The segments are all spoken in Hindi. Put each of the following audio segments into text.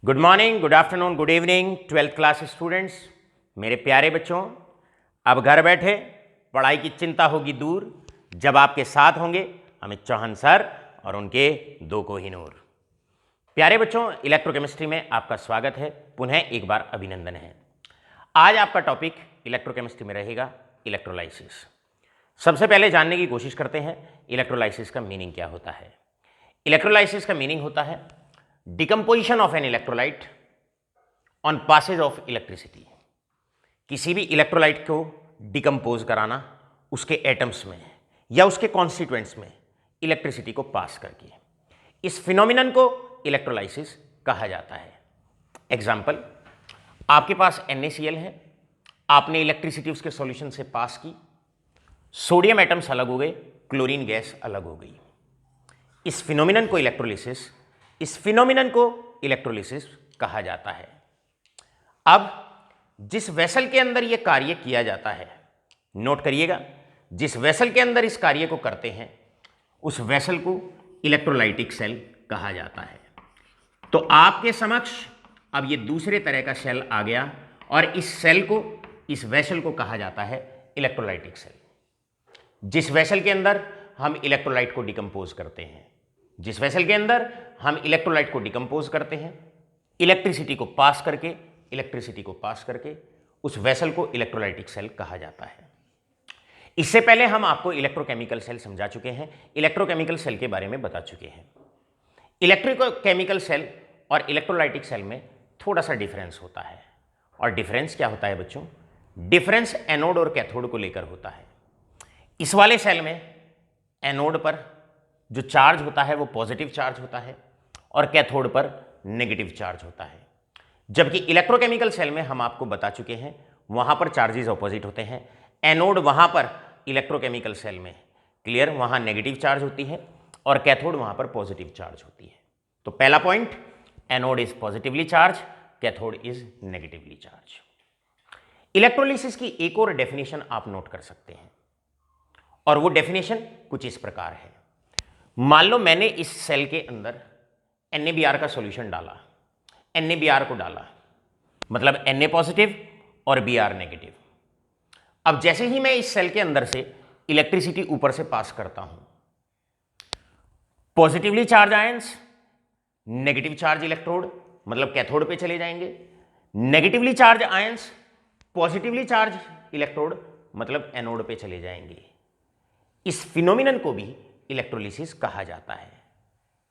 Good morning, good afternoon, good evening 12th class students. मेरे प्यारे बच्चों, अब घर बैठे पढ़ाई की चिंता होगी दूर जब आपके साथ होंगे अमित चौहान सर और उनके दो कोहिनूर। प्यारे बच्चों, इलेक्ट्रोकेमिस्ट्री में आपका स्वागत है, पुनः एक बार अभिनंदन है। आज आपका टॉपिक इलेक्ट्रोकेमिस्ट्री में रहेगा इलेक्ट्रोलाइसिस। सबसे पहले जानने की कोशिश करते हैं इलेक्ट्रोलाइसिस का मीनिंग क्या होता है। इलेक्ट्रोलाइसिस का मीनिंग होता है decomposition of an electrolyte on passage of electricity. किसी भी इलेक्ट्रोलाइट को डिकम्पोज कराना उसके एटम्स में या उसके कॉन्स्टिट्यूएंट्स में इलेक्ट्रिसिटी को पास करके, इस फिनोमिनन को इलेक्ट्रोलाइसिस कहा जाता है। एग्जाम्पल, आपके पास NaCl है, आपने इलेक्ट्रिसिटी उसके सॉल्यूशन से पास की, सोडियम एटम्स अलग हो गए, क्लोरीन गैस अलग हो गई। इस फिनोमिनन को इलेक्ट्रोलिसिस कहा जाता है। अब जिस वेसल के अंदर यह कार्य किया जाता है, नोट करिएगा, जिस वेसल के अंदर इस कार्य को करते हैं उस वेसल को इलेक्ट्रोलाइटिक सेल कहा जाता है। तो आपके समक्ष अब ये दूसरे तरह का सेल आ गया और इस सेल को, इस वेसल को कहा जाता है इलेक्ट्रोलाइटिक सेल। जिस वेसल के अंदर हम इलेक्ट्रोलाइट को डिकम्पोज करते हैं, जिस वेसल के अंदर हम इलेक्ट्रोलाइट को डिकम्पोज करते हैं, इलेक्ट्रिसिटी को पास करके उस वेसल को इलेक्ट्रोलाइटिक सेल कहा जाता है। इससे पहले हम आपको इलेक्ट्रोकेमिकल सेल समझा चुके हैं, इलेक्ट्रोकेमिकल सेल के बारे में बता चुके हैं। इलेक्ट्रोकेमिकल सेल और इलेक्ट्रोलाइटिक सेल में थोड़ा सा डिफरेंस होता है। और डिफरेंस क्या होता है बच्चों? डिफरेंस एनोड और कैथोड को लेकर होता है। इस वाले सेल में एनोड पर जो चार्ज होता है वो पॉजिटिव चार्ज होता है और कैथोड पर नेगेटिव चार्ज होता है। जबकि इलेक्ट्रोकेमिकल सेल में हम आपको बता चुके हैं वहां पर चार्जेस ऑपोजिट होते हैं। एनोड वहां पर इलेक्ट्रोकेमिकल सेल में क्लियर, वहां नेगेटिव चार्ज होती है और कैथोड वहां पर पॉजिटिव चार्ज होती है। तो पहला point, anode is positively charge, cathode is negatively charge. Electrolysis की एक और डेफिनेशन आप नोट कर सकते हैं और वो डेफिनेशन कुछ इस प्रकार है। मान लो मैंने इस सेल के अंदर NaBr का सॉल्यूशन डाला, NaBr को डाला, मतलब Na पॉजिटिव और Br नेगेटिव। अब जैसे ही मैं इस सेल के अंदर से इलेक्ट्रिसिटी ऊपर से पास करता हूं, positively charge ions negative charge electrode मतलब कैथोड पे चले जाएंगे, negatively charge ions positively charge electrode मतलब एनोड पे चले जाएंगे। इस फिनोमिनन को भी इलेक्ट्रोलिसिस कहा जाता है।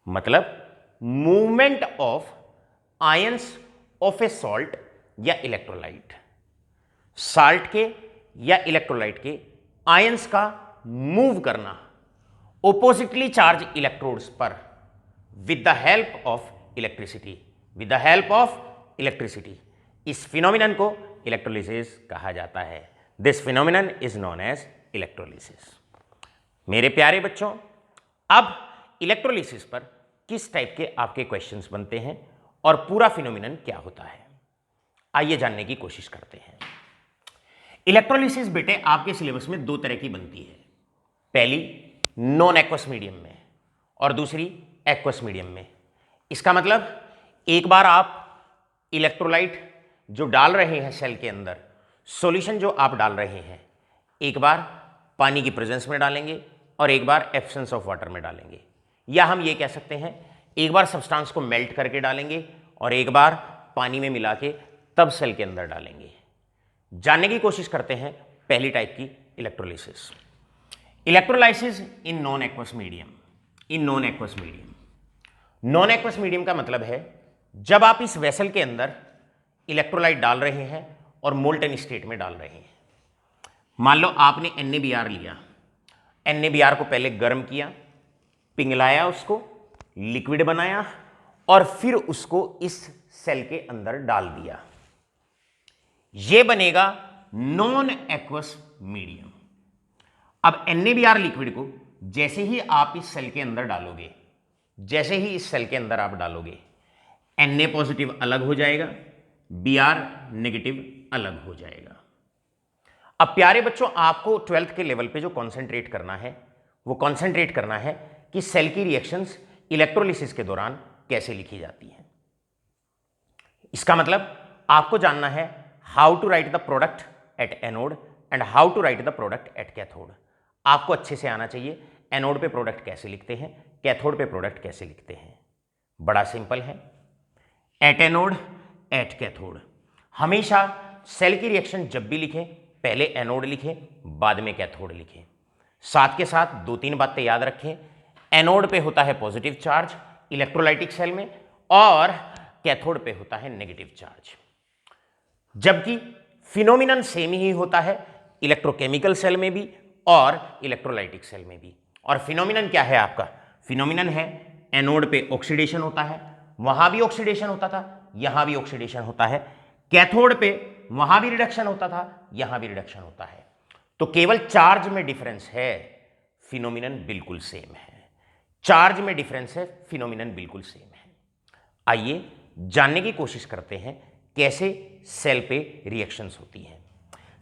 मतलब movement of ions of a salt या इलेक्ट्रोलाइट, साल्ट के या इलेक्ट्रोलाइट के आयंस का मूव करना ओपोजिटली चार्ज इलेक्ट्रोड्स पर with the help of electricity, इस फिनोमिनन को इलेक्ट्रोलिसिस कहा जाता है। This phenomenon is known as electrolysis. मेरे प्यारे बच्चों, अब इलेक्ट्रोलिसिस पर किस टाइप के आपके क्वेश्चंस बनते हैं और पूरा फिनोमिनन क्या होता है, आइए जानने की कोशिश करते हैं। इलेक्ट्रोलिसिस बेटे आपके सिलेबस में दो तरह की बनती है, पहली नॉन एक्वस मीडियम में और दूसरी एक्वस मीडियम में। इसका मतलब एक बार आप इलेक्ट्रोलाइट जो डाल रहे हैं सेल के अंदर, सॉल्यूशन जो आप डाल रहे हैं, एक बार पानी की प्रेजेंस में डालेंगे और एक बार एब्सेंस ऑफ वाटर में डालेंगे, या हम ये कह सकते हैं एक बार सब्सटेंस को मेल्ट करके डालेंगे और एक बार पानी में मिला के तब सेल के अंदर डालेंगे। जानने की कोशिश करते हैं पहली टाइप की electrolysis. Electrolysis in non aqueous medium. Non aqueous medium का मतलब है जब आप इस वेसल के अंदर इलेक्ट्रोलाइट डाल रहे हैं और मोल्टन स्टेट में डाल रहे हैं। मान लो आपने NaBr लिया, NaBr को पहले गर्म किया, पिघलाया, उसको लिक्विड बनाया और फिर उसको इस सेल के अंदर डाल दिया। यह बनेगा नॉन एक्वस मीडियम। अब NaBr लिक्विड को जैसे ही आप इस सेल के अंदर डालोगे, Na पॉजिटिव अलग हो जाएगा, Br नेगेटिव अलग हो जाएगा। अब प्यारे बच्चों, आपको 12th के लेवल पे जो कॉन्सेंट्रेट करना है वो कॉन्सेंट्रेट करना है कि सेल की रिएक्शंस इलेक्ट्रोलिसिस के दौरान कैसे लिखी जाती हैं। इसका मतलब आपको जानना है how to write the product at anode and how to write the product at cathode. आपको अच्छे से आना चाहिए एनोड पे प्रोडक्ट कैसे लिखते हैं, कैथोड पे प्रोडक्ट कैसे लिखते हैं। बड़ा सिंपल है, एट एनोड एट कैथोड। हमेशा सेल की रिएक्शन जब भी लिखें पहले एनोड लिखें बाद में कैथोड लिखें। साथ के साथ दो तीन बातें याद रखें, एनोड पे होता है पॉजिटिव चार्ज इलेक्ट्रोलाइटिक सेल में और कैथोड पे होता है नेगेटिव चार्ज। जबकि फिनोमिनन सेम ही होता है इलेक्ट्रोकेमिकल सेल में भी और इलेक्ट्रोलाइटिक सेल में भी। और फिनोमिनन क्या है आपका, फिनोमिनन है एनोड पे ऑक्सीडेशन होता है, वहां भी ऑक्सीडेशन होता था, यहां भी ऑक्सीडेशन होता है, कैथोड पे वहां भी रिडक्शन होता था, यहां भी रिडक्शन होता है। तो केवल चार्ज में डिफरेंस है, फिनोमिनन बिल्कुल सेम है। चार्ज में डिफरेंस है, फिनोमिनन बिल्कुल सेम है। आइए जानने की कोशिश करते हैं कैसे सेल पे रिएक्शंस होती हैं।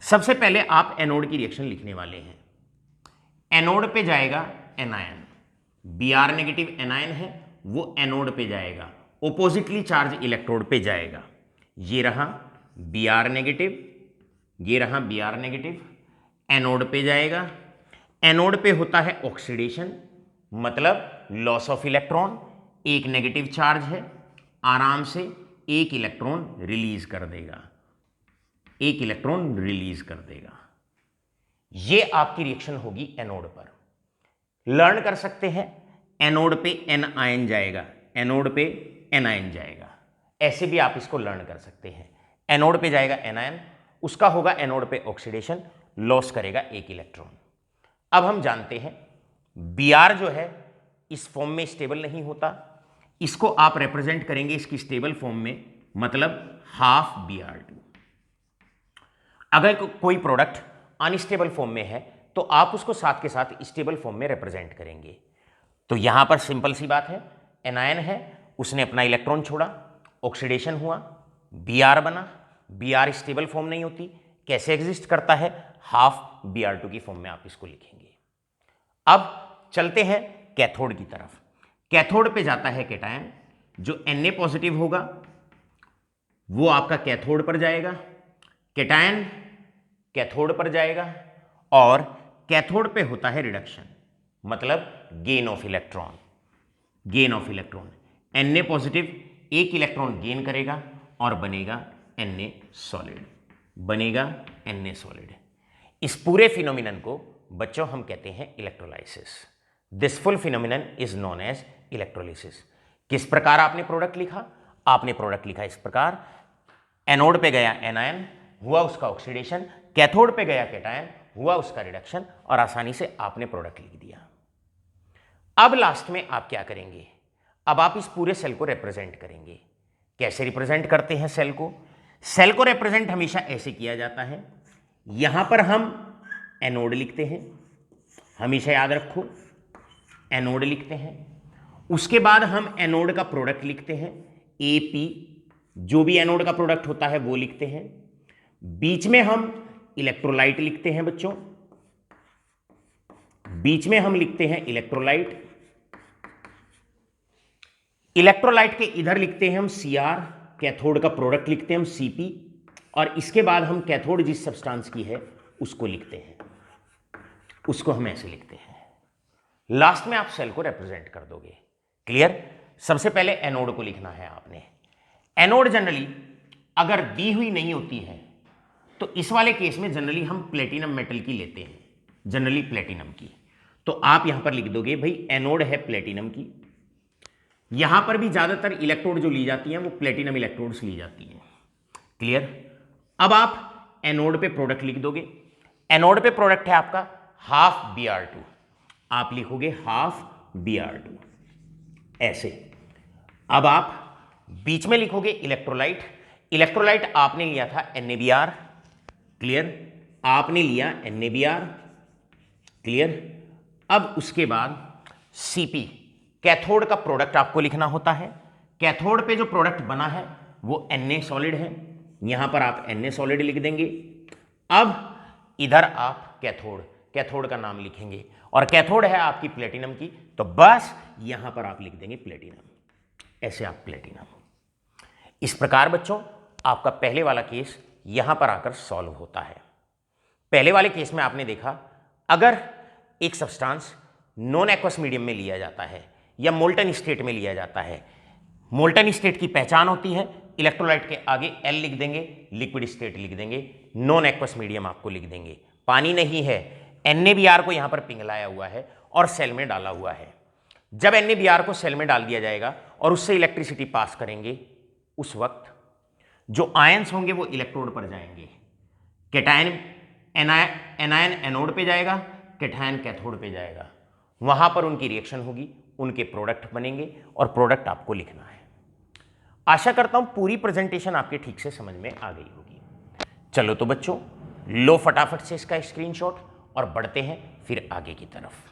सबसे पहले आप एनोड की रिएक्शन लिखने वाले हैं। एनोड पे जाएगा एनायन, Br नेगेटिव एनायन है वो एनोड पे जाएगा, ओपोजिटली चार्ज इलेक्ट्रोड पे जाएगा। ये रहा Br नेगेटिव, ये रहा Br नेगेटिव, एनोड पे जाएगा। एनोड पे होता है ऑक्सीडेशन, मतलब लॉस ऑफ इलेक्ट्रॉन, एक नेगेटिव चार्ज है, आराम से एक इलेक्ट्रॉन रिलीज कर देगा, एक इलेक्ट्रॉन रिलीज कर देगा। ये आपकी रिएक्शन होगी एनोड पर। लर्न कर सकते हैं एनोड पे एन आयन जाएगा, एनोड पे एन आयन जाएगा, ऐसे भी आप इसको लर्न कर सकते हैं। एनोड पे जाएगा एन आयन, उसका होगा एनोड पे ऑक्सीडेशन, लॉस करेगा एक इलेक्ट्रॉन। अब हम जानते हैं Br जो है इस फॉर्म में स्टेबल नहीं होता, इसको आप रिप्रेजेंट करेंगे इसकी स्टेबल फॉर्म में, मतलब हाफ Br2। अगर कोई प्रोडक्ट अनस्टेबल फॉर्म में है तो आप उसको साथ के साथ स्टेबल फॉर्म में रिप्रेजेंट करेंगे। तो यहां पर सिंपल सी बात है, एनायन है, उसने अपना इलेक्ट्रॉन छोड़ा, ऑक्सीडेशन हुआ, Br बना। Br स्टेबल फॉर्म नहीं होती, कैसे एग्जिस्ट करता है, हाफ Br2 की फॉर्म में आप इसको लिखेंगे। अब चलते हैं कैथोड की तरफ। कैथोड पे जाता है कैटायन, जो Na पॉजिटिव होगा वो आपका कैथोड पर जाएगा, कैटायन कैथोड पर जाएगा और कैथोड पे होता है रिडक्शन, मतलब gain of electron, gain of electron. Na positive एक इलेक्ट्रॉन गेन करेगा और बनेगा Na सॉलिड, बनेगा Na सॉलिड। इस पूरे फिनोमिनन को बच्चों हम कहते हैं electrolysis. This full phenomenon is known as electrolysis. किस प्रकार आपने प्रोडक्ट लिखा, आपने प्रोडक्ट लिखा इस प्रकार, एनोड पे गया एनायन, हुआ उसका ऑक्सीडेशन, कैथोड पे गया कैटायन, हुआ उसका रिडक्शन, और आसानी से आपने प्रोडक्ट लिख दिया। अब लास्ट में आप क्या करेंगे, अब आप इस पूरे सेल को रिप्रेजेंट करेंगे। कैसे रिप्रेजेंट करते हैं सेल को, सेल को रिप्रेजेंट हमेशा ऐसे किया जाता है, यहां पर हम एनोड लिखते हैं, हमेशा याद रखो एनोड लिखते हैं। उसके बाद हम एनोड का प्रोडक्ट लिखते हैं, Ap, जो भी एनोड का प्रोडक्ट होता है वो लिखते हैं। बीच में हम इलेक्ट्रोलाइट लिखते हैं बच्चों, बीच में हम लिखते हैं इलेक्ट्रोलाइट। इलेक्ट्रोलाइट के इधर लिखते हैं हम Cr, कैथोड का प्रोडक्ट लिखते हैं हम Cp, और इसके बाद हम कैथोड जिस सब्सटेंस की है उसको लिखते हैं, उसको हम ऐसे लिखते हैं। लास्ट में आप सेल को रिप्रेजेंट कर दोगे। क्लियर। सबसे पहले एनोड को लिखना है आपने। एनोड जनरली अगर दी हुई नहीं होती है तो इस वाले केस में जनरली हम प्लेटिनम मेटल की लेते हैं, जनरली प्लेटिनम की। तो आप यहां पर लिख दोगे भाई एनोड है प्लेटिनम की। यहां पर भी ज्यादातर इलेक्ट्रोड जो ली जाती हैं वो प्लेटिनम इलेक्ट्रोड्स ली जाती हैं। क्लियर। अब आप एनोड पे प्रोडक्ट लिख दोगे। एनोड पे प्रोडक्ट है आपका हाफ Br2, आप लिखोगे हाफ Br2 ऐसे। अब आप बीच में लिखोगे इलेक्ट्रोलाइट। इलेक्ट्रोलाइट आपने लिया था NaBr, क्लियर, आपने लिया NaBr, क्लियर। अब उसके बाद Cp, कैथोड का प्रोडक्ट आपको लिखना होता है। कैथोड पे जो प्रोडक्ट बना है वो Na सॉलिड है, यहां पर आप Na सॉलिड लिख देंगे। अब इधर आप कैथोड, कैथोड का नाम लिखेंगे, और कैथोड है आपकी प्लेटिनम की, तो बस यहां पर आप लिख देंगे प्लेटिनम, ऐसे आप प्लेटिनम। इस प्रकार बच्चों आपका पहले वाला केस यहां पर आकर सॉल्व होता है। पहले वाले केस में आपने देखा, अगर एक सब्सटेंस नॉन एक्वस मीडियम में लिया जाता है या मोल्टन स्टेट में लिया जाता है, मोल्टन स्टेट की पहचान होती है, इलेक्ट्रोलाइट के आगे L लिख देंगे, लिक्विड स्टेट लिख देंगे, नॉन एक्वस मीडियम आपको लिख देंगे। पानी नहीं है, NaBr को यहां पर पिघलाया हुआ है और सेल में डाला हुआ है। जब NaBr को सेल में डाल दिया जाएगा और उससे इलेक्ट्रिसिटी पास करेंगे, उस वक्त जो आयंस होंगे वो इलेक्ट्रोड पर जाएंगे। कैटायन एनायन एनोड पे जाएगा, कैटायन कैथोड पे जाएगा। वहां पर उनकी रिएक्शन होगी, उनके प्रोडक्ट बनेंगे और प्रोडक्ट आपको लिखना है। आशा करता हूं पूरी प्रेजेंटेशन आपके ठीक से समझ में आ गई होगी। चलो तो बच्चों, लो फटाफट से इसका स्क्रीनशॉट और बढ़ते हैं फिर आगे की तरफ।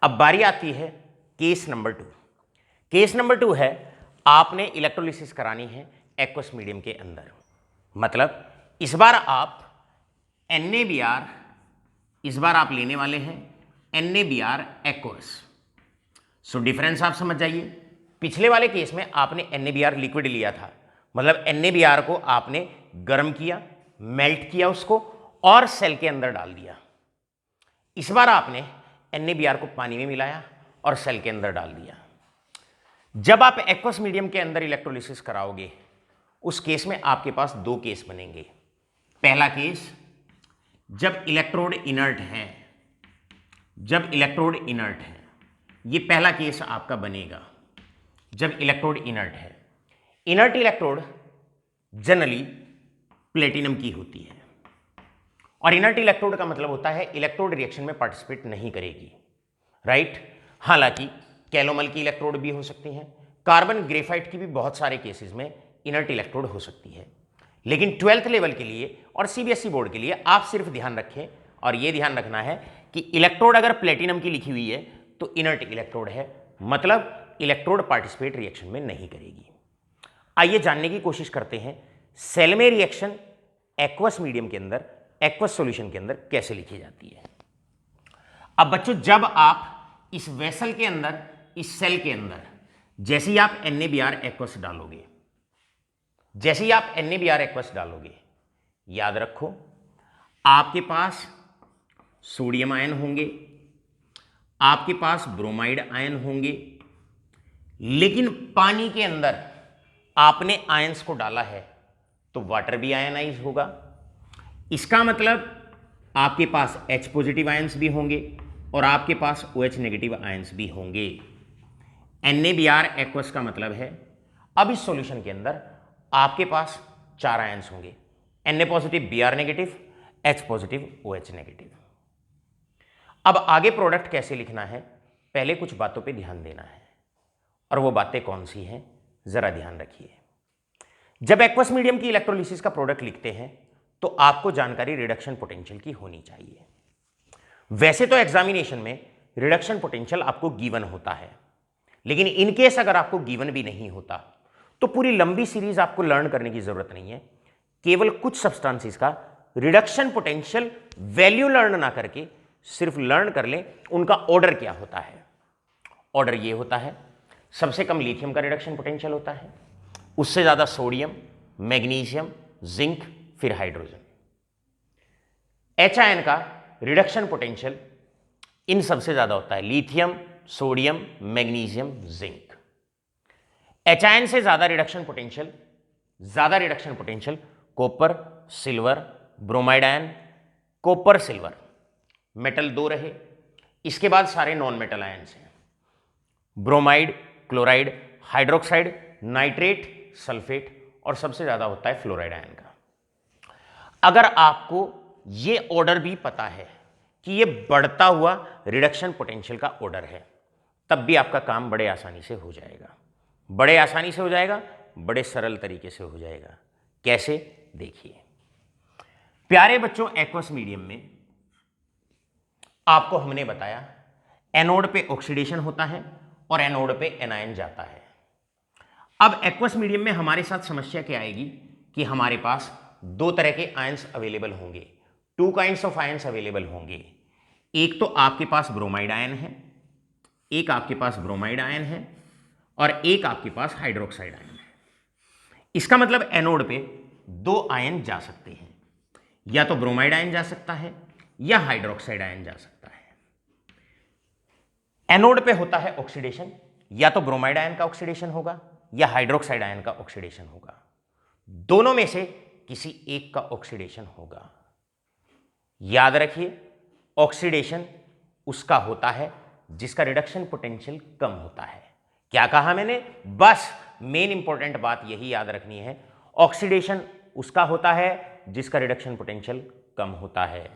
अब बारी आती है केस नंबर 2। केस नंबर 2 है, आपने इलेक्ट्रोलिसिस करानी है एक्वस मीडियम के अंदर। मतलब इस बार आप NaBr इस बार आप लेने वाले हैं NaBr एक्वस। सो डिफरेंस आप समझ जाइए। पिछले वाले केस में आपने NaBr लिक्विड लिया था, मतलब NaBr को आपने गर्म किया, मेल्ट किया उसको और सेल के अंदर डाल दिया। इस बार आपने NaBr को पानी में मिलाया और सेल के अंदर डाल दिया। जब आप एक्वस मीडियम के अंदर इलेक्ट्रोलिसिस कराओगे, उस केस में आपके पास दो केस बनेंगे। पहला केस, जब इलेक्ट्रोड इनर्ट है, जब इलेक्ट्रोड इनर्ट है, ये पहला केस आपका बनेगा जब इलेक्ट्रोड इनर्ट है। इनर्ट इलेक्ट्रोड जनरली प्लेटिनम की होती है और इनर्ट इलेक्ट्रोड का मतलब होता है इलेक्ट्रोड रिएक्शन में पार्टिसिपेट नहीं करेगी, राइट। हालांकि कैलोमल की इलेक्ट्रोड भी हो सकती हैं, कार्बन ग्रेफाइट की भी बहुत सारे केसेस में इनर्ट इलेक्ट्रोड हो सकती है। लेकिन 12th लेवल के लिए और CBSE बोर्ड के लिए आप सिर्फ ध्यान रखें और यह ध्यान रखना है कि इलेक्ट्रोड अगर प्लेटिनम की लिखी हुई है तो इनर्ट इलेक्ट्रोड है, मतलब इलेक्ट्रोड पार्टिसिपेट रिएक्शन में नहीं करेगी। आइए जानने की कोशिश करते हैं सेल में रिएक्शन एक्वस मीडियम के अंदर, एक्वस सॉल्यूशन के अंदर कैसे लिखी जाती है। अब बच्चों, जब आप इस वेसल के अंदर, इस सेल के अंदर जैसे ही आप NaBr एक्वस डालोगे, जैसे ही आप NaBr एक्वस डालोगे, याद रखो आपके पास सोडियम आयन होंगे, आपके पास ब्रोमाइड आयन होंगे, लेकिन पानी के अंदर आपने आयंस को डाला है तो वाटर भी आयनाइज होगा। इसका मतलब आपके पास H पॉजिटिव आयंस भी होंगे और आपके पास OH नेगेटिव आयंस भी होंगे। NaBr एक्वस का मतलब है अब इस सॉल्यूशन के अंदर आपके पास 4 आयंस होंगे, Na positive, Br negative, H positive, OH negative. अब आगे प्रोडक्ट कैसे लिखना है, पहले कुछ बातों पे ध्यान देना है और वो बातें कौन सी हैं जरा ध्यान रखिए। जब एक्वस मीडियम की इलेक्ट्रोलिसिस का प्रोडक्ट लिखते हैं तो आपको जानकारी रिडक्शन पोटेंशियल की होनी चाहिए। वैसे तो एग्जामिनेशन में रिडक्शन पोटेंशियल आपको गिवन होता है, लेकिन इनकेस अगर आपको गिवन भी नहीं होता तो पूरी लंबी सीरीज आपको लर्न करने की जरूरत नहीं है। केवल कुछ सब्सटेंसेस का रिडक्शन पोटेंशियल वैल्यू लर्न ना करके सिर्फ लर्न कर लें उनका ऑर्डर क्या होता है। ऑर्डर ये होता है, सबसे कम लिथियम का रिडक्शन पोटेंशियल होता है, उससे ज्यादा सोडियम, मैग्नीशियम, जिंक, फिर हाइड्रोजन। H आयन का रिडक्शन पोटेंशियल इन सबसे ज्यादा होता है, lithium, sodium, magnesium, zinc. H ion से ज्यादा reduction potential copper, silver, bromide ion, copper, silver, metal 2 रहे। इसके बाद सारे नॉन मेटल आयन्स हैं, bromide, chloride, hydroxide, nitrate, sulphate और सबसे ज्यादा होता है फ्लोराइड आयन का। अगर आपको यह ऑर्डर भी पता है कि यह बढ़ता हुआ रिडक्शन पोटेंशियल का ऑर्डर है, तब भी आपका काम बड़े आसानी से हो जाएगा, बड़े आसानी से हो जाएगा, बड़े सरल तरीके से हो जाएगा। कैसे, देखिए प्यारे बच्चों, एक्वस मीडियम में आपको हमने बताया एनोड पे ऑक्सीडेशन होता है और एनोड पे एनायन जाता है। अब एक्वस मीडियम में हमारे साथ समस्या क्या आएगी कि हमारे पास 2 तरह के आयंस अवेलेबल होंगे, 2 काइंड्स ऑफ आयंस अवेलेबल होंगे। एक तो आपके पास ब्रोमाइड आयन है, एक आपके पास ब्रोमाइड आयन है और एक आपके पास हाइड्रोक्साइड आयन है। इसका मतलब एनोड पे दो आयन जा सकते हैं, या तो ब्रोमाइड आयन जा सकता है या हाइड्रोक्साइड आयन जा सकता है। एनोड पे होता है ऑक्सीडेशन, या तो ब्रोमाइड आयन का ऑक्सीडेशन होगा या हाइड्रोक्साइड आयन का ऑक्सीडेशन होगा, दोनों में से किसी एक का ऑक्सीडेशन होगा। याद रखिए, ऑक्सीडेशन उसका होता है जिसका रिडक्शन पोटेंशियल कम होता है। क्या कहा मैंने? बस मेन इंपॉर्टेंट बात यही याद रखनी है, ऑक्सीडेशन उसका होता है जिसका रिडक्शन पोटेंशियल कम होता है।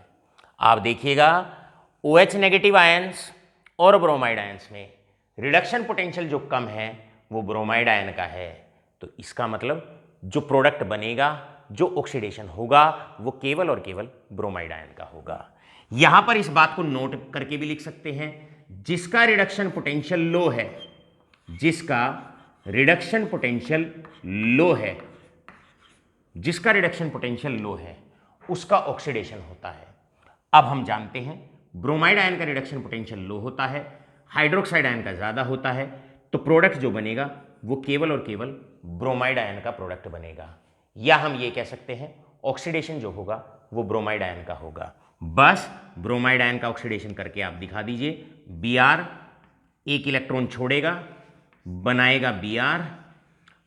आप देखिएगा OH नेगेटिव आयंस और ब्रोमाइड आयंस में रिडक्शन पोटेंशियल जो कम है वो ब्रोमाइड आयन का है, तो इसका मतलब जो प्रोडक्ट बनेगा, जो ऑक्सीडेशन होगा, वो केवल और केवल ब्रोमाइड आयन का होगा। यहां पर इस बात को नोट करके भी लिख सकते हैं, जिसका रिडक्शन पोटेंशियल लो है, जिसका रिडक्शन पोटेंशियल लो है, जिसका रिडक्शन पोटेंशियल लो है, उसका ऑक्सीडेशन होता है। अब हम जानते हैं ब्रोमाइड आयन का रिडक्शन पोटेंशियल लो होता है, हाइड्रोक्साइड आयन का ज़्यादा होता है, तो प्रोडक्ट जो बनेगा वो केवल और केवल ब्रोमाइड आयन का प्रोडक्ट बनेगा। या हम ये कह सकते हैं ऑक्सीडेशन जो होगा वो ब्रोमाइड आयन का होगा। बस ब्रोमाइड आयन का ऑक्सीडेशन करके आप दिखा दीजिए, Br एक इलेक्ट्रॉन छोड़ेगा, बनाएगा Br।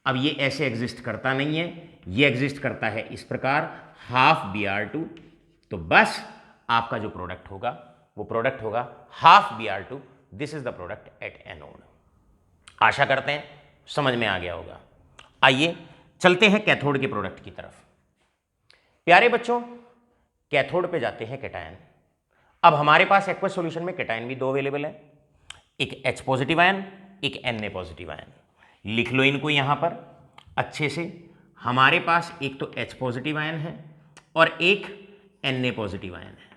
अब ये ऐसे एग्जिस्ट करता नहीं है, ये एग्जिस्ट करता है इस प्रकार, हाफ Br2। तो बस आपका जो प्रोडक्ट होगा वो प्रोडक्ट होगा half Br2। This is the product at anode. आशा करते हैं समझ में आ गया होगा। आइए चलते हैं कैथोड के प्रोडक्ट की तरफ। प्यारे बच्चों, कैथोड पे जाते हैं कैटायन। अब हमारे पास एक्वस सॉल्यूशन में कैटायन भी दो अवेलेबल है, एक H पॉजिटिव आयन, एक Na पॉजिटिव आयन। लिख लो इनको यहां पर अच्छे से। हमारे पास एक तो H पॉजिटिव आयन है और एक Na पॉजिटिव आयन है।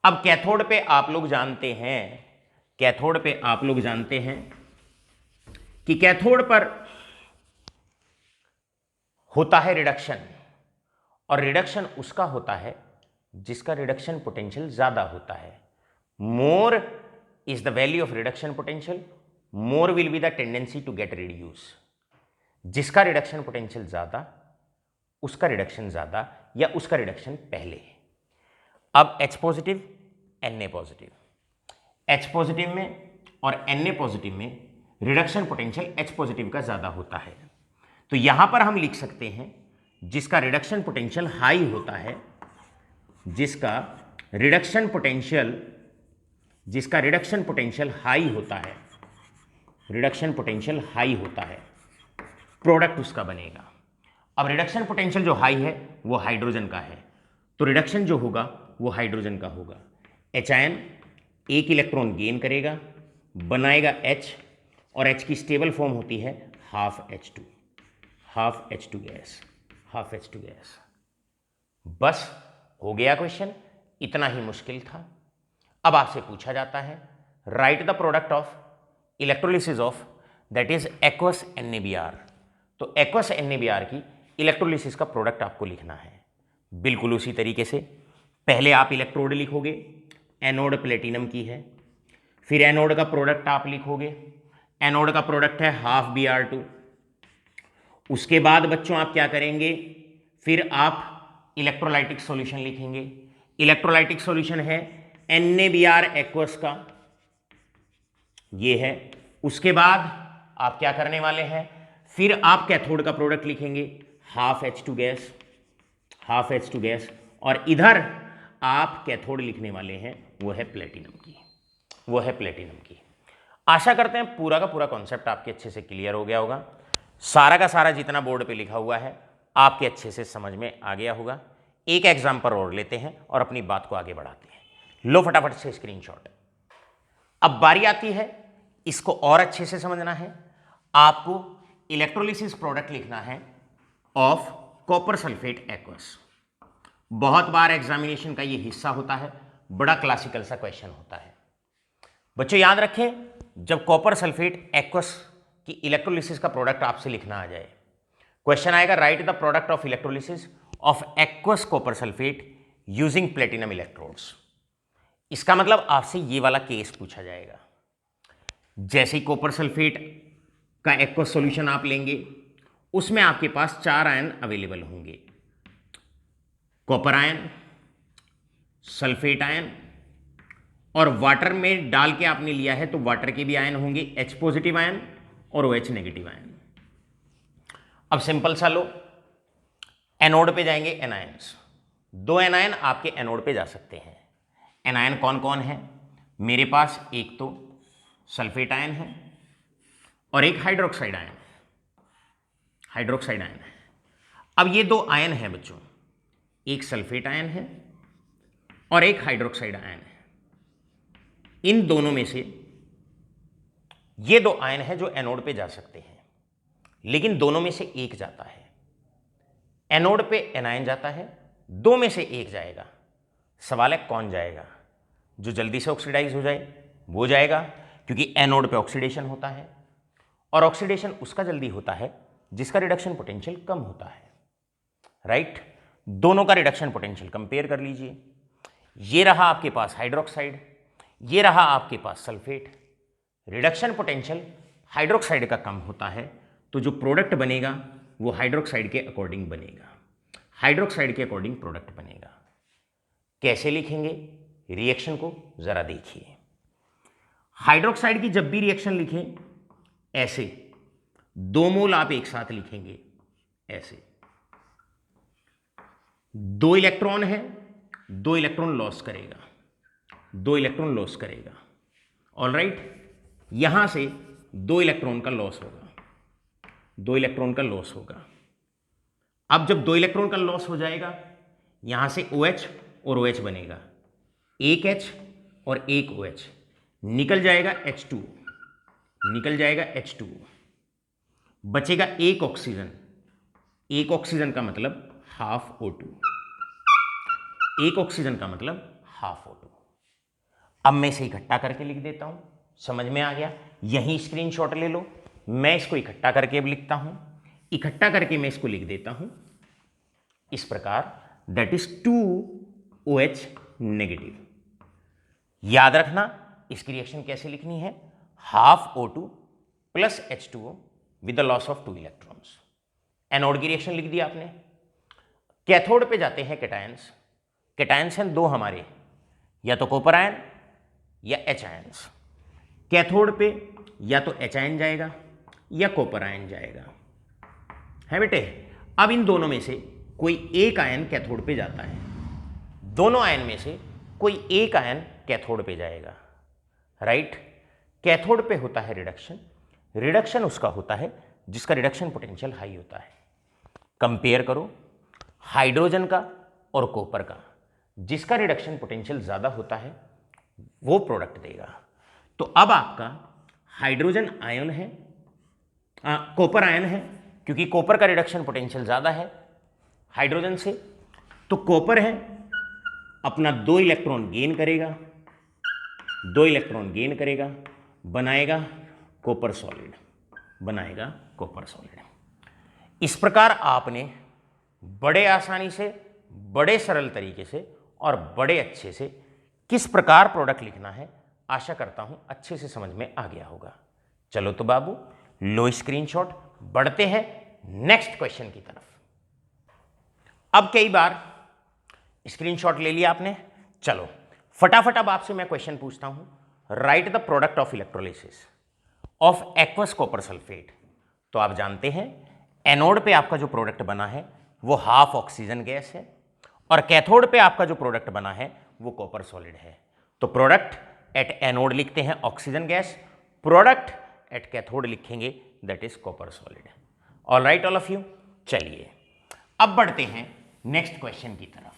अब कैथोड पे आप लोग जानते हैं, कैथोड पे आप लोग जानते हैं कि कैथोड पर होता है रिडक्शन, और रिडक्शन उसका होता है जिसका रिडक्शन पोटेंशियल ज्यादा होता है। More is the value of reduction potential, more will be the tendency to get reduce. जिसका रिडक्शन पोटेंशियल ज्यादा, उसका रिडक्शन ज्यादा या उसका रिडक्शन पहले है। अब H positive, Na positive, H positive में और Na पॉजिटिव में रिडक्शन पोटेंशियल H पॉजिटिव का ज्यादा होता है। तो यहां पर हम लिख सकते हैं जिसका रिडक्शन पोटेंशियल हाई होता है, जिसका रिडक्शन पोटेंशियल हाई होता है, रिडक्शन पोटेंशियल हाई होता है, प्रोडक्ट उसका बनेगा। अब रिडक्शन पोटेंशियल जो हाई है वो हाइड्रोजन का है, तो रिडक्शन जो होगा वो हाइड्रोजन का होगा। H आयन एक इलेक्ट्रॉन गेन करेगा, बनाएगा H, और H की स्टेबल फॉर्म होती है half H2 gas, half H2 gas. बस हो गया क्वेश्चन, इतना ही मुश्किल था। अब आपसे पूछा जाता है right the product of electrolysis of that is aqueous NaBr। तो एक्वस NaBr की इलेक्ट्रोलिसिस का प्रोडक्ट आपको लिखना है। बिल्कुल उसी तरीके से पहले आप इलेक्ट्रोड लिखोगे, एनोड प्लेटिनम की है, फिर एनोड का प्रोडक्ट आप लिखोगे, एनोड का प्रोडक्ट है हाफ Br2। उसके बाद बच्चों आप क्या करेंगे, फिर आप इलेक्ट्रोलाइटिक सॉल्यूशन लिखेंगे। इलेक्ट्रोलाइटिक सॉल्यूशन है NaBr एक्वस का, ये है। उसके बाद आप क्या करने वाले हैं, फिर आप कैथोड का प्रोडक्ट लिखेंगे हाफ H2 गैस, और इधर आप कैथोड लिखने वाले हैं वो है प्लेटिनम की। आशा करते हैं पूरा का पूरा कॉन्सेप्ट आपके अच्छे से क्लियर हो गया होगा। सारा का सारा जितना बोर्ड पे लिखा हुआ है आपके अच्छे से समझ में आ गया होगा। एक एग्जाम्पल और लेते हैं और अपनी बात को आगे बढ़ाते हैं। लो फटाफट से स्क्रीनशॉट। अब बारी आती है, इसको और अच्छे से समझना है। आपको इलेक्ट्रोलिसिस प्रोडक्ट लिखना है ऑफ कॉपर सल्फेट एक्वस। बहुत बार एग्जामिनेशन का ये हिस्सा होता है, बड़ा क्लासिकल सा क्वेश्चन होता है। बच्चों याद रखें, जब कॉपर सल्फेट एक्वस की इलेक्ट्रोलिसिस का प्रोडक्ट आपसे लिखना आ जाए, क्वेश्चन आएगा right the product of electrolysis of aqueous copper sulphate using platinum electrodes. इसका मतलब आपसे ये वाला केस पूछा जाएगा। जैसे ही कॉपर सल्फेट का एक्वस सॉल्यूशन आप लेंगे उसमें आपके पास 4 आयन अवेलेबल होंगे, कॉपर आयन, सल्फेट आयन, और वाटर में डाल के आपने लिया है तो वाटर के भी आयन होंगे, H पॉजिटिव आयन और OH नेगेटिव आयन। अब सिंपल सा लो, एनोड पे जाएंगे एनायंस, 2 एनायन आपके एनोड पे जा सकते हैं। एनायन कौन कौन है? मेरे पास एक तो सल्फेट आयन है और एक हाइड्रोक्साइड आयन है। अब ये 2 आयन हैं बच्चों, एक सल्फेट आयन है और एक हाइड्रोक्साइड आयन है। इन दोनों में से ये 2 आयन हैं जो एनोड पे जा सकते हैं, लेकिन दोनों में से एक जाता है। एनोड पे एनायन जाता है, 2 में से एक जाएगा। सवाल है कौन जाएगा? जो जल्दी से ऑक्सीडाइज हो जाए वो जाएगा, क्योंकि एनोड पे ऑक्सीडेशन होता है और ऑक्सीडेशन उसका जल्दी होता है जिसका रिडक्शन पोटेंशियल कम होता है, राइट? दोनों का रिडक्शन पोटेंशियल कंपेयर कर लीजिए। ये रहा आपके पास हाइड्रोक्साइड, ये रहा आपके पास सल्फेट। रिडक्शन पोटेंशियल हाइड्रोक्साइड का कम होता है, तो जो प्रोडक्ट बनेगा वो हाइड्रोक्साइड के अकॉर्डिंग बनेगा, हाइड्रोक्साइड के अकॉर्डिंग प्रोडक्ट बनेगा। कैसे लिखेंगे रिएक्शन को जरा देखिए। हाइड्रोक्साइड की जब भी रिएक्शन लिखें ऐसे 2 मोल आप एक साथ लिखेंगे, ऐसे 2 इलेक्ट्रॉन है, 2 इलेक्ट्रॉन लॉस करेगा, 2 इलेक्ट्रॉन लॉस करेगा, ऑलराइट। यहां से 2 इलेक्ट्रॉन का लॉस होगा, 2 इलेक्ट्रॉन का लॉस होगा। अब जब 2 इलेक्ट्रॉन का लॉस हो जाएगा, यहां से OH और OH बनेगा, एक H और एक OH, निकल जाएगा H2, निकल जाएगा H2, बचेगा एक ऑक्सीजन। एक ऑक्सीजन का मतलब हाफ O2, एक ऑक्सीजन का मतलब हाफ O2। अब मैं इसे इकट्ठा करके लिख देता हूं, समझ में आ गया? यहीं स्क्रीनशॉट ले लो, मैं इसको इकट्ठा करके अब लिखता हूं, इकट्ठा करके मैं इसको लिख देता हूं इस प्रकार, दैट इज 2OH नेगेटिव। याद रखना इसकी रिएक्शन कैसे लिखनी है, half O2 plus H2O with the loss of 2 electrons. Anode की रिएक्शन लिख दी आपने। कैथोड पे जाते हैं कैटायंस। कैटायंस हैं 2 हमारे, या तो कॉपर आयन या H आयंस। कैथोड पे या तो H आयन जाएगा या कॉपर आयन जाएगा, है बेटे। अब इन दोनों में से कोई एक आयन कैथोड पे जाता है, दोनों आयन में से कोई एक आयन कैथोड पे जाएगा, राइट। कैथोड पे होता है रिडक्शन, रिडक्शन उसका होता है जिसका रिडक्शन पोटेंशियल हाई होता है। कंपेयर करो हाइड्रोजन का और कॉपर का, जिसका रिडक्शन पोटेंशियल ज़्यादा होता है वो प्रोडक्ट देगा। तो अब आपका हाइड्रोजन आयन है, कॉपर आयन है, क्योंकि कॉपर का रिडक्शन पोटेंशियल ज़्यादा है हाइड्रोजन से, तो कॉपर है अपना 2 इलेक्ट्रॉन गेन करेगा, 2 इलेक्ट्रॉन गेन करेगा, बनाएगा कॉपर सॉलिड, बनाएगा कॉपर सॉलिड। इस प्रकार आपने बड़े आसानी से, बड़े सरल तरीके से और बड़े अच्छे से किस प्रकार प्रोडक्ट लिखना है, आशा करता हूं अच्छे से समझ में आ गया होगा। चलो तो बाबू लो स्क्रीनशॉट, बढ़ते हैं नेक्स्ट क्वेश्चन की तरफ। अब कई बार स्क्रीनशॉट ले लिया आपने, चलो फटाफट अब आपसे मैं क्वेश्चन पूछता हूं। Right the product of electrolysis of aqueous copper sulphate. तो आप जानते हैं एनोड पे आपका जो प्रोडक्ट बना है वो हाफ ऑक्सीजन गैस है और कैथोड पे आपका जो प्रोडक्ट बना है वो कॉपर सॉलिड है। तो प्रोडक्ट एट एनोड लिखते हैं oxygen gas, product at cathode लिखेंगे that is copper solid. All right all of you. चलिए अब बढ़ते हैं नेक्स्ट क्वेश्चन की तरफ।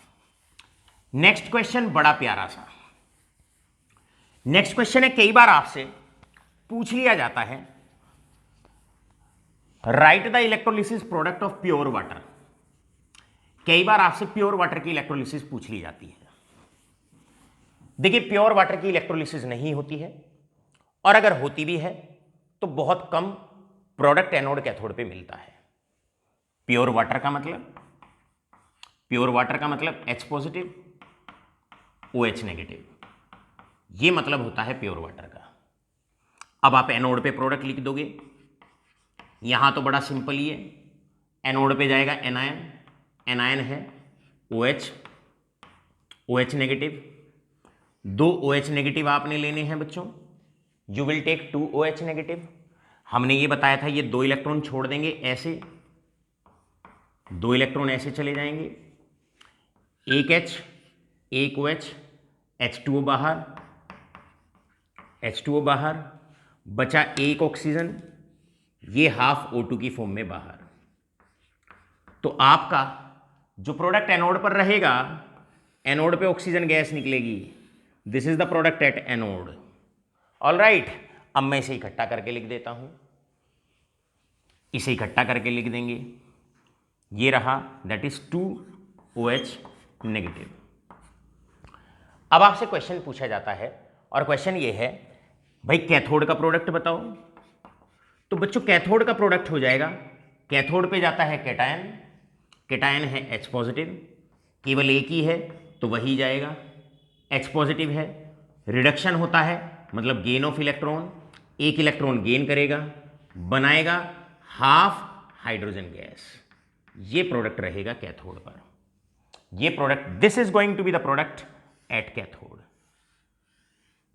नेक्स्ट क्वेश्चन बड़ा प्यारा सा नेक्स्ट क्वेश्चन है, कई बार आपसे पूछ लिया जाता है right the electrolysis product of pure water. कई बार आपसे प्योर वाटर की इलेक्ट्रोलिसिस पूछ ली जाती है। देखिए प्योर वाटर की इलेक्ट्रोलिसिस नहीं होती है, और अगर होती भी है तो बहुत कम प्रोडक्ट एनोड कैथोड पे मिलता है। प्योर वाटर का मतलब H पॉजिटिव OH नेगेटिव, ये मतलब होता है प्योर वाटर का। अब आप एनोड पे प्रोडक्ट लिख दोगे। यहां तो बड़ा सिंपल ही है, एनोड पे जाएगा एनायन, एनायन है OH, OH negative, 2 OH negative आपने लेने हैं बच्चों, you will take 2 OH negative. हमने ये बताया था ये 2 इलेक्ट्रॉन छोड़ देंगे, ऐसे 2 इलेक्ट्रॉन ऐसे चले जाएंगे, एक H, एक OH, H2O बाहर, H2O बाहर, बचा एक ऑक्सीजन, ये हाफ O2 की फॉर्म में बाहर। तो आपका जो प्रोडक्ट एनोड पर रहेगा, एनोड पे ऑक्सीजन गैस निकलेगी, this is the product at anode. All right, अब मैं इसे इकट्ठा करके लिख देता हूं, इसे इकट्ठा करके लिख देंगे, ये रहा, दैट इज 2 OH नेगेटिव। अब आपसे क्वेश्चन पूछा जाता है, और क्वेश्चन ये है, भाई कैथोड का प्रोडक्ट बताओ। तो बच्चों कैथोड का प्रोडक्ट हो जाएगा, कैथोड पे जाता है कैटायन, कैटायन है H पॉजिटिव, केवल एक ही है तो वही जाएगा, H पॉजिटिव है, रिडक्शन होता है मतलब गेन ऑफ इलेक्ट्रॉन, एक इलेक्ट्रॉन गेन करेगा, बनाएगा हाफ हाइड्रोजन गैस, ये प्रोडक्ट रहेगा कैथोड पर। ये product, this is going to be the product at cathode,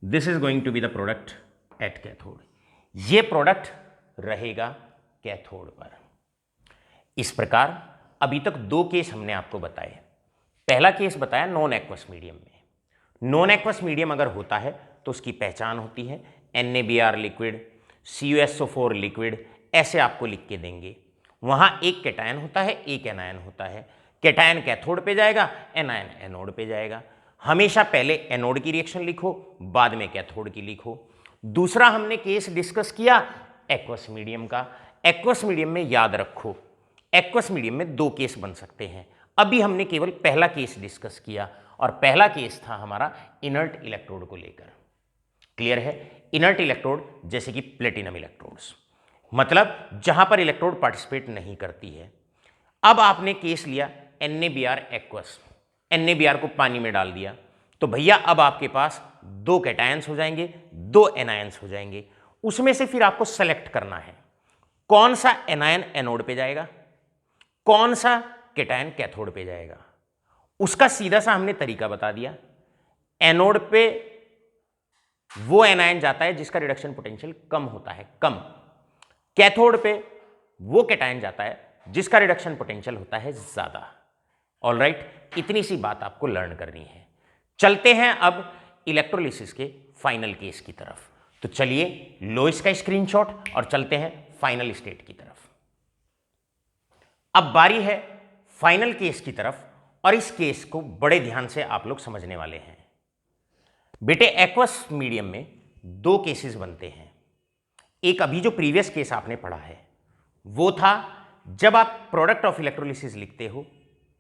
this is going to be the product at cathode, ये प्रोडक्ट रहेगा कैथोड पर। इस प्रकार अभी तक 2 केस हमने आपको बताए। पहला केस बताया नॉन एक्वस मीडियम में। नॉन एक्वस मीडियम अगर होता है तो उसकी पहचान होती है NaBr लिक्विड, CuSO4 लिक्विड, ऐसे आपको लिख के देंगे। वहां एक कैटायन होता है, एक एनायन होता है, कैटायन कैथोड पे जाएगा, एनायन एनोड पे जाएगा। हमेशा पहले एनोड की रिएक्शन लिखो, बाद में कैथोड की लिखो। दूसरा हमने केस डिस्कस किया एक्वस मीडियम का। एक्वस मीडियम में याद रखो, एक्वस मीडियम में 2 केस बन सकते हैं। अभी हमने केवल पहला केस डिस्कस किया, और पहला केस था हमारा इनर्ट इलेक्ट्रोड को लेकर। क्लियर है? इनर्ट इलेक्ट्रोड जैसे कि प्लेटिनम इलेक्ट्रोड्स, मतलब जहां पर इलेक्ट्रोड पार्टिसिपेट नहीं करती है। अब आपने केस लिया NaBr एक्वस, NaBr को पानी में डाल दिया, तो भैया अब आपके पास 2 कैटायंस हो जाएंगे, 2 एनायंस हो जाएंगे। उसमें से फिर आपको सेलेक्ट करना है कौन सा एनायन एनोड पे जाएगा, कौन सा कैटायन कैथोड पे जाएगा। उसका सीधा सा हमने तरीका बता दिया। एनोड पे वो एनायन जाता है जिसका रिडक्शन पोटेंशियल कम होता है, कम। कैथोड पे वो कैटायन जाता है जिसका रिडक्शन पोटेंशियल होता है ज्यादा। ऑल राइट, इतनी सी बात आपको लर्न करनी है। चलते हैं अब इलेक्ट्रोलिसिस के फाइनल केस की तरफ। तो चलिए लो इसका स्क्रीनशॉट और चलते हैं फाइनल स्टेट की तरफ। अब बारी है फाइनल केस की तरफ, और इस केस को बड़े ध्यान से आप लोग समझने वाले हैं। बेटे एक्वस मीडियम में 2 केसेस बनते हैं। एक अभी जो प्रीवियस केस आपने पढ़ा है वो था जब आप प्रोडक्ट ऑफ इलेक्ट्रोलिसिस लिखते हो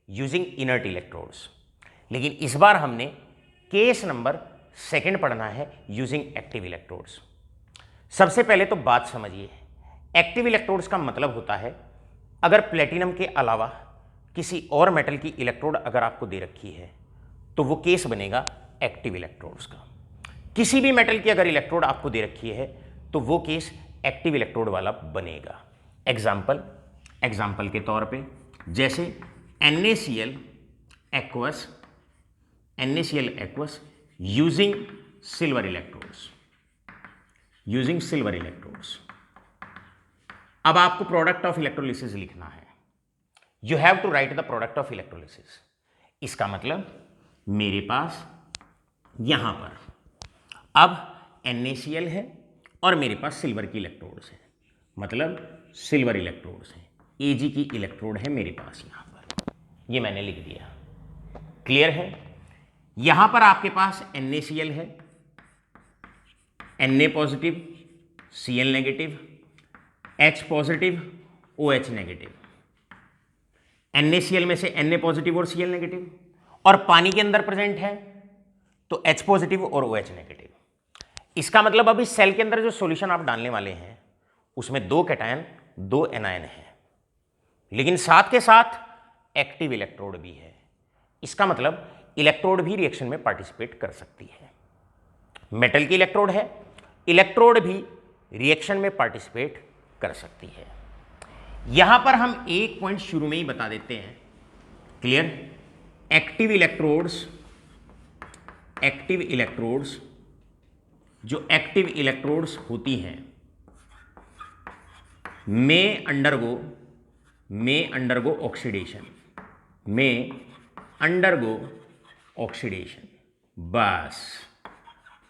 यूजिंग इनर्ट इलेक्ट्रोड्स, लेकिन इस बार हमने केस नंबर 2 पढ़ना है यूजिंग एक्टिव इलेक्ट्रोड्स। सबसे पहले तो बात समझिए, एक्टिव इलेक्ट्रोड्स का मतलब होता है अगर प्लेटिनम के अलावा किसी और मेटल की इलेक्ट्रोड अगर आपको दे रखी है तो वो केस बनेगा एक्टिव इलेक्ट्रोड्स का। किसी भी मेटल की अगर इलेक्ट्रोड आपको दे रखी है तो वो केस एक्टिव इलेक्ट्रोड वाला बनेगा। एग्जाम्पल के तौर पे जैसे NaCl aqueous using silver electrodes. अब आपको प्रोडक्ट ऑफ इलेक्ट्रोलिसिस लिखना है। You have to write the product of electrolysis. इसका मतलब मेरे पास यहां पर अब NaCl है और मेरे पास सिल्वर की इलेक्ट्रोड्स है, मतलब सिल्वर इलेक्ट्रोड्स हैं, Ag की इलेक्ट्रोड है मेरे पास यहां पर, ये मैंने लिख दिया। क्लियर है? यहां पर आपके पास NaCl है, Na positive, Cl negative, H positive, OH negative. NaCl में से Na पॉजिटिव और Cl नेगेटिव, और पानी के अंदर प्रेजेंट है तो H पॉजिटिव और OH नेगेटिव। इसका मतलब अभी सेल के अंदर जो सॉल्यूशन आप डालने वाले हैं उसमें 2 कैटायन 2 एनायन है, लेकिन साथ के साथ एक्टिव इलेक्ट्रोड भी है। इसका मतलब इलेक्ट्रोड भी रिएक्शन में पार्टिसिपेट कर सकती है। मेटल की इलेक्ट्रोड है, इलेक्ट्रोड भी रिएक्शन में पार्टिसिपेट कर सकती है। यहां पर हम एक पॉइंट शुरू में ही बता देते हैं, क्लियर? एक्टिव इलेक्ट्रोड्स जो एक्टिव इलेक्ट्रोड्स होती हैं में अंडरगो ऑक्सीडेशन। बस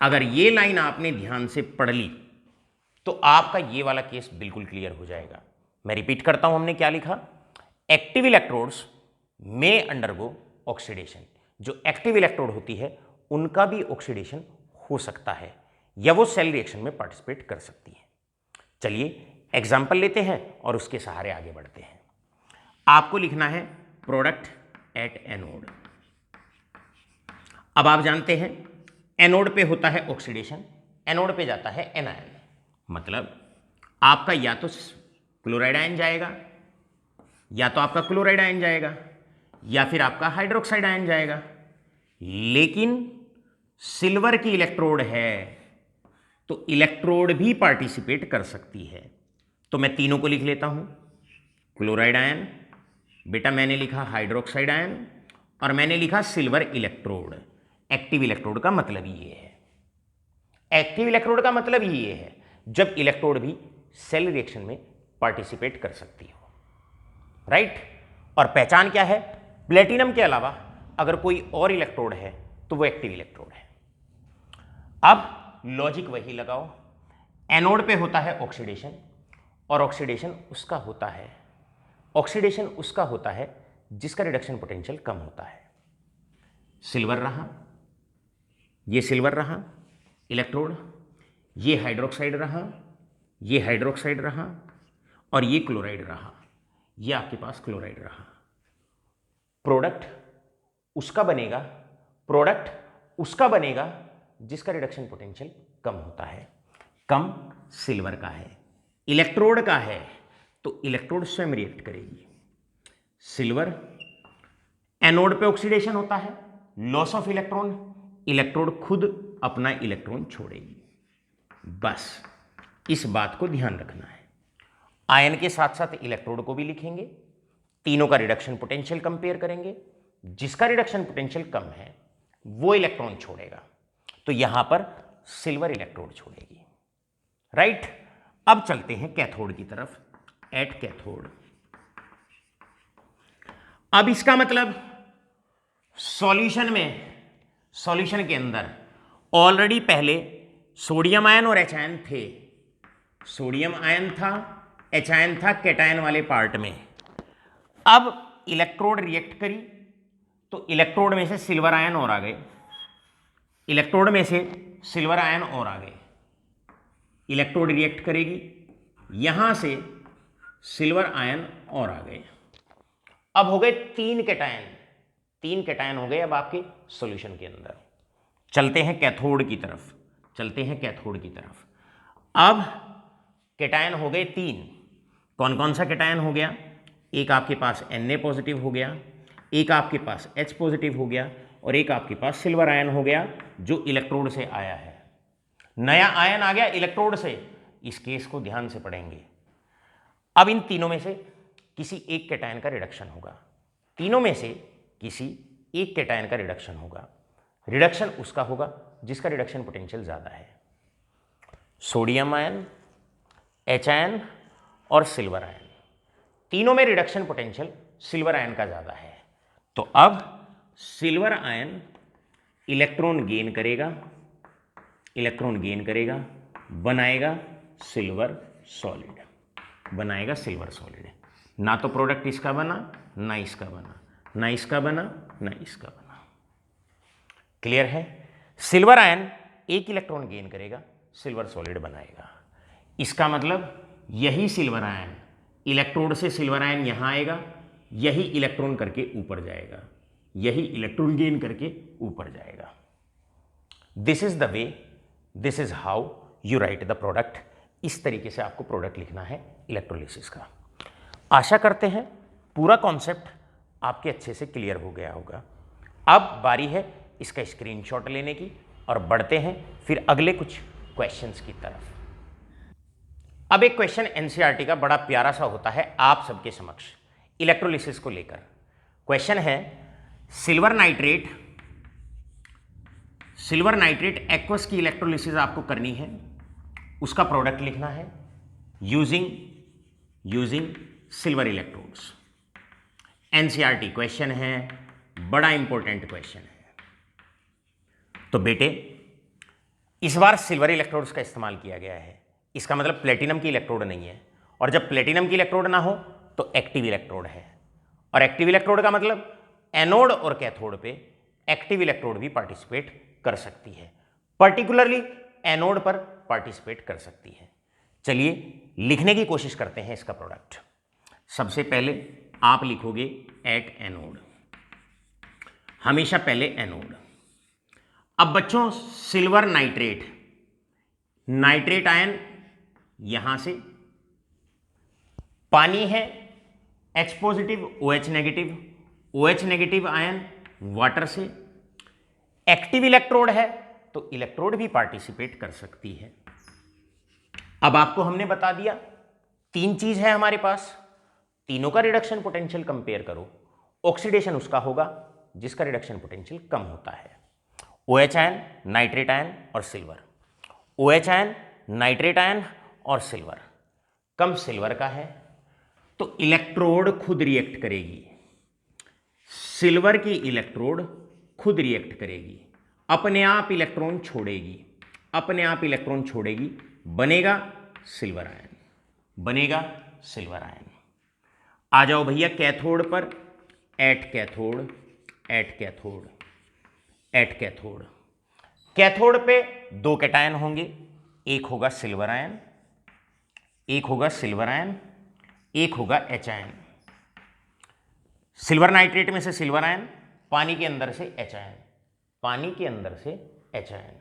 अगर ये लाइन आपने ध्यान से पढ़ ली तो आपका ये वाला केस बिल्कुल क्लियर हो जाएगा। मैं रिपीट करता हूं, हमने क्या लिखा? एक्टिव इलेक्ट्रोड्स में अंडरगो ऑक्सीडेशन। जो एक्टिव इलेक्ट्रोड होती है उनका भी ऑक्सीडेशन हो सकता है या वो सेल रिएक्शन में पार्टिसिपेट कर सकती है। चलिए एग्जाम्पल लेते हैं और उसके सहारे आगे बढ़ते हैं। आपको लिखना है प्रोडक्ट एट एनोड। अब आप जानते हैं एनोड पे होता है ऑक्सीडेशन, एनोड पे जाता है एनायन। मतलब आपका या तो क्लोराइड आयन जाएगा, या तो आपका क्लोराइड आयन जाएगा, या फिर आपका हाइड्रोक्साइड आयन जाएगा। लेकिन सिल्वर की इलेक्ट्रोड है तो इलेक्ट्रोड भी पार्टिसिपेट कर सकती है। तो मैं तीनों को लिख लेता हूं। क्लोराइड आयन, बेटा मैंने लिखा हाइड्रोक्साइड आयन, और मैंने लिखा सिल्वर इलेक्ट्रोड। एक्टिव इलेक्ट्रोड का मतलब ये है, एक्टिव इलेक्ट्रोड का मतलब ये है जब इलेक्ट्रोड भी सेल रिएक्शन में पार्टिसिपेट कर सकती हो, राइट? और पहचान क्या है? प्लेटिनम के अलावा अगर कोई और इलेक्ट्रोड है तो वो एक्टिव इलेक्ट्रोड है। अब लॉजिक वही लगाओ, एनोड पे होता है ऑक्सीडेशन, और ऑक्सीडेशन उसका होता है जिसका रिडक्शन पोटेंशियल कम होता है। सिल्वर रहा, ये सिल्वर रहा इलेक्ट्रोड, ये हाइड्रोक्साइड रहा, ये हाइड्रोक्साइड रहा, और ये क्लोराइड रहा, ये आपके पास क्लोराइड रहा। प्रोडक्ट उसका बनेगा जिसका रिडक्शन पोटेंशियल कम होता है। कम सिल्वर का है, इलेक्ट्रोड का है तो इलेक्ट्रोड स्वयं रिएक्ट करेगी। सिल्वर एनोड पे ऑक्सीडेशन होता है, लॉस ऑफ इलेक्ट्रॉन, इलेक्ट्रोड खुद अपना इलेक्ट्रॉन छोड़ेगी। बस इस बात को ध्यान रखना है। आयन के साथ साथ इलेक्ट्रोड को भी लिखेंगे, तीनों का रिडक्शन पोटेंशियल कंपेयर करेंगे, जिसका रिडक्शन पोटेंशियल कम है वो इलेक्ट्रॉन छोड़ेगा, तो यहां पर सिल्वर इलेक्ट्रोड छोड़ेगी, राइट? अब चलते हैं कैथोड की तरफ, एट कैथोड। अब इसका मतलब सॉल्यूशन के अंदर ऑलरेडी पहले सोडियम आयन और एच आयन थे। सोडियम आयन था, एच आयन था कैटायन वाले पार्ट में। अब इलेक्ट्रोड रिएक्ट करी तो इलेक्ट्रोड में से सिल्वर आयन और आ गए, इलेक्ट्रोड में से सिल्वर आयन और आ गए। इलेक्ट्रोड रिएक्ट करेगी, यहां से सिल्वर आयन और आ गए। अब हो गए तीन कैटायन हो गए अब आपके सॉल्यूशन के अंदर। चलते हैं कैथोड की तरफ। अब कैटायन हो गए तीन। कौन कौन सा कैटायन हो गया? एक आपके पास Na पॉजिटिव हो गया, एक आपके पास H पॉजिटिव हो गया, और एक आपके पास सिल्वर आयन हो गया जो इलेक्ट्रोड से आया है। नया आयन आ गया इलेक्ट्रोड से, इस केस को ध्यान से पढ़ेंगे। अब इन तीनों में से किसी एक कैटायन का रिडक्शन होगा, तीनों में से किसी एक कैटायन का रिडक्शन होगा। रिडक्शन उसका होगा जिसका रिडक्शन पोटेंशियल ज़्यादा है। सोडियम आयन, एच आयन और सिल्वर आयन, तीनों में रिडक्शन पोटेंशियल सिल्वर आयन का ज़्यादा है। तो अब सिल्वर आयन इलेक्ट्रॉन गेन करेगा, बनाएगा सिल्वर सॉलिड। ना तो प्रोडक्ट इसका बना, ना इसका बना। क्लियर है? सिल्वर आयन एक इलेक्ट्रॉन गेन करेगा, सिल्वर सॉलिड बनाएगा। इसका मतलब यही सिल्वर आयन इलेक्ट्रोड से सिल्वर आयन यहां आएगा, यही इलेक्ट्रॉन करके ऊपर जाएगा, यही इलेक्ट्रॉन गेन करके ऊपर जाएगा। This is the way, this is how you right the product. इस तरीके से आपको प्रोडक्ट लिखना है इलेक्ट्रोलिसिस का। आशा करते हैं पूरा कॉन्सेप्ट आपके अच्छे से क्लियर हो गया होगा। अब बारी है इसका स्क्रीनशॉट लेने की और बढ़ते हैं फिर अगले कुछ क्वेश्चंस की तरफ। अब एक क्वेश्चन एनसीईआरटी का बड़ा प्यारा सा होता है आप सबके समक्ष इलेक्ट्रोलिसिस को लेकर। क्वेश्चन है सिल्वर नाइट्रेट एक्वस की इलेक्ट्रोलिसिस आपको करनी है, उसका प्रोडक्ट लिखना है using silver electrodes. NCERT question है, बड़ा इंपॉर्टेंट क्वेश्चन है। तो बेटे इस बार सिल्वर इलेक्ट्रोड्स का इस्तेमाल किया गया है, इसका मतलब प्लेटिनम की इलेक्ट्रोड नहीं है, और जब प्लेटिनम की इलेक्ट्रोड ना हो तो एक्टिव इलेक्ट्रोड है, और एक्टिव इलेक्ट्रोड का मतलब एनोड और कैथोड पे एक्टिव इलेक्ट्रोड भी पार्टिसिपेट कर सकती है, पर्टिकुलरली एनोड पर पार्टिसिपेट कर सकती है। चलिए लिखने की कोशिश करते हैं इसका प्रोडक्ट। सबसे पहले आप लिखोगे एट एनोड, हमेशा पहले एनोड। अब बच्चों सिल्वर नाइट्रेट आयन यहां से, पानी है H positive OH negative, OH negative ion water से, एक्टिव इलेक्ट्रोड है तो इलेक्ट्रोड भी पार्टिसिपेट कर सकती है। अब आपको हमने बता दिया 3 चीज है हमारे पास, तीनों का रिडक्शन पोटेंशियल कंपेयर करो, ऑक्सीडेशन उसका होगा जिसका रिडक्शन पोटेंशियल कम होता है। OH आयन, नाइट्रेट आयन और silver, OH ion, nitrate ion और सिल्वर, कम सिल्वर का है तो इलेक्ट्रोड खुद रिएक्ट करेगी, सिल्वर की इलेक्ट्रोड खुद रिएक्ट करेगी, अपने आप इलेक्ट्रॉन छोड़ेगी, बनेगा सिल्वर आयन। आ जाओ भैया कैथोड पर, एट कैथोड पे 2 कैटायन होंगे, एक होगा सिल्वर आयन, एक होगा H आयन। सिल्वर नाइट्रेट में से सिल्वर आयन, पानी के अंदर से H आयन,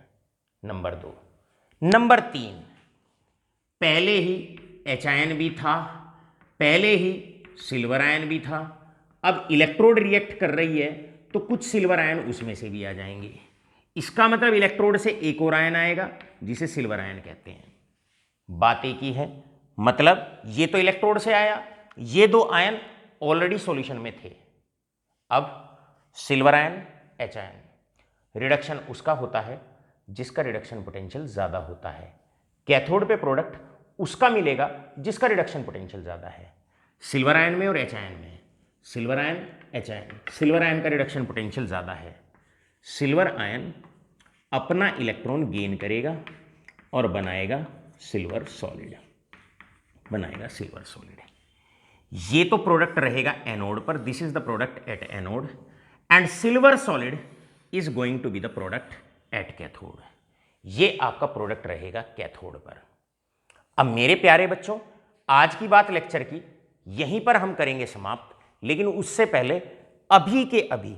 नंबर 2। नंबर 3, पहले ही H आयन भी था, पहले ही सिल्वर आयन भी था, अब इलेक्ट्रोड रिएक्ट कर रही है तो कुछ सिल्वर आयन उसमें से भी आ जाएंगे, इसका मतलब इलेक्ट्रोड से एक और आयन आएगा जिसे सिल्वर आयन कहते हैं। बात एक ही है, मतलब ये तो इलेक्ट्रोड से आया, ये 2 आयन ऑलरेडी सॉल्यूशन में थे। अब silver ion H ion, reduction उसका होता है जिसका रिडक्शन पोटेंशियल ज्यादा होता है, कैथोड पे प्रोडक्ट उसका मिलेगा जिसका रिडक्शन पोटेंशियल ज्यादा है। सिल्वर आयन में और H आयन में, silver ion H ion, silver ion का रिडक्शन पोटेंशियल ज्यादा है, सिल्वर आयन अपना इलेक्ट्रॉन गेन करेगा और बनाएगा सिल्वर सॉलिड। ये तो प्रोडक्ट रहेगा एनोड पर, this is the product at anode, and silver solid is going to be the product at cathode. ये आपका प्रोडक्ट रहेगा कैथोड पर। अब मेरे प्यारे बच्चों, आज की बात लेक्चर की यहीं पर हम करेंगे समाप्त, लेकिन उससे पहले अभी के अभी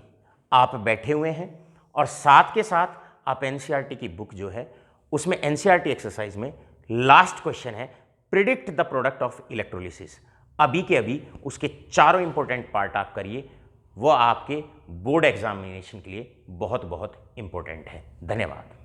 आप बैठे हुए हैं और साथ के साथ आप एनसीईआरटी की बुक जो है उसमें एनसीईआरटी एक्सरसाइज में लास्ट क्वेश्चन है predict the product of electrolysis. अभी के अभी उसके चारों इंपॉर्टेंट पार्ट आप करिए, वो आपके बोर्ड एग्जामिनेशन के लिए बहुत बहुत इंपॉर्टेंट है। धन्यवाद।